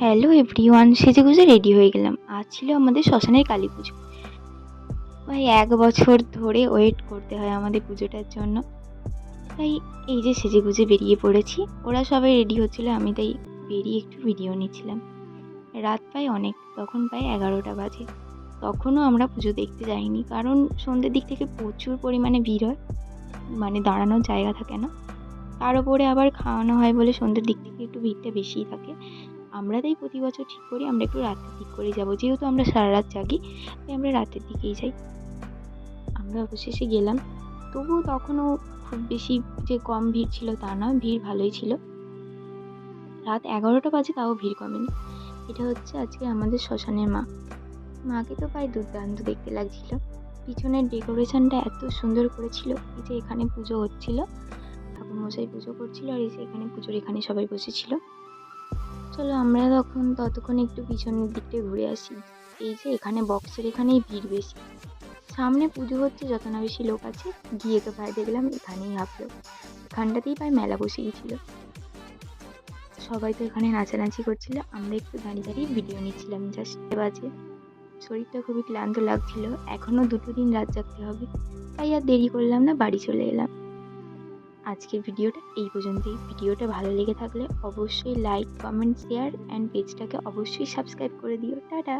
Hello everyone, সেজেগুজে ready হয়ে গেলাম। আজ ছিল আমাদের শ্মশানের কালী পুজো। ভাই 1 বছর ধরে ওয়েট করতে হয় আমাদের পুজোটার জন্য। তাই এই যে সেজেগুজে বেরিয়ে পড়েছি। ওরা সবাই রেডি হচ্ছিল, আমি তাই বেরিয়ে একটু ভিডিও নিচ্ছিলাম। রাত প্রায় অনেক, তখন প্রায় 11টা বাজে। তখনও আমরা পুজো দেখতে যাইনি, কারণ সন্ধ্যের দিক থেকে প্রচুর পরিমাণে ভিড় হয়, মানে দাঁড়ানোর জায়গা থাকে না। তার উপরে আবার খাওয়ানো হয় বলে সন্ধ্যের দিক থেকে একটু ভিড়টা বেশিই থাকে। আমরা তাই প্রতি বছর ঠিক করি আমরা একটু রাতের দিক করে যাব, যেহেতু আমরা সারা রাত জাগি, তাই আমরা রাতের দিকেই যাই। আমরা অবশেষে গেলাম, তবুও তখনও খুব বেশি যে কম ভিড় ছিল তা না, ভিড় ভালোই ছিল। রাত 11টা বাজে, তাও ভিড় কমেনি। এটা হচ্ছে আজকে আমাদের শ্মশানের মা। মাকে তো প্রায় দুর্দান্ত দেখতে লাগছিল। পিছনের ডেকোরেশনটা এত সুন্দর করেছিল। এই যে এখানে পুজো হচ্ছিল, ঠাকুরমশাই পুজো করছিল, আর এই যে এখানে পুজোর এখানে সবাই বসেছিল। চলো আমরা ততক্ষণ একটু পিছনের দিকটা ঘুরে আসি। এই যে এখানে বক্সের এখানেই ভিড় বেশি। সামনে পুজো হচ্ছে, যত না বেশি লোক আছে, গিয়ে তো প্রায় দেখলাম এখানেই হাফ লোক। এখানটাতেই প্রায় মেলা বসে গেছিলো। সবাই তো এখানে নাচানাচি করছিল, আমরা একটু দাঁড়িয়ে দাঁড়িয়ে ভিডিও নিচ্ছিলাম। জাস্ট বাজে শরীরটা খুবই ক্লান্ত লাগছিল, এখনো 2টো দিন রাত জাগতে হবে, তাই আর দেরি করলাম না, বাড়ি চলে এলাম। আজকের ভিডিওটা এই পর্যন্তই। ভিডিওটা ভালো লেগে থাকলে অবশ্যই লাইক, কমেন্ট, শেয়ার অ্যান্ড পেজটাকে অবশ্যই সাবস্ক্রাইব করে দিও। টাটা।